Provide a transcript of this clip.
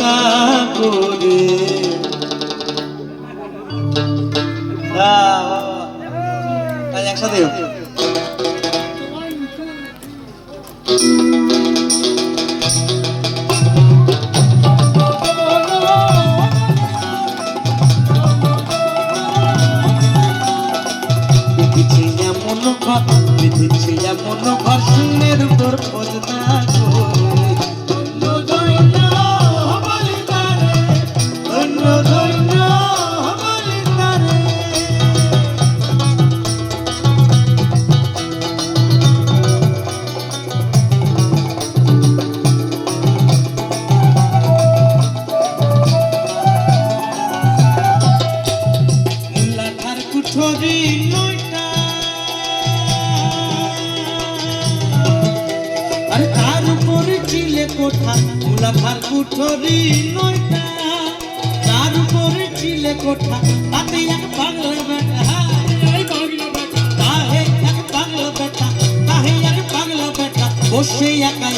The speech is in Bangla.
না করে একসাথে এমন ঘর শূন্যের উপর খোঁজ না মুলাঠার কুঠরি নয়টা আরে তার উপরে চিলে কোঠা মুলাঠার কুঠরি নয়টা তার উপরে চিলে কোঠা তাতে এক পাগলা বেটা তাহে এক পাগলা বেটা বসে একা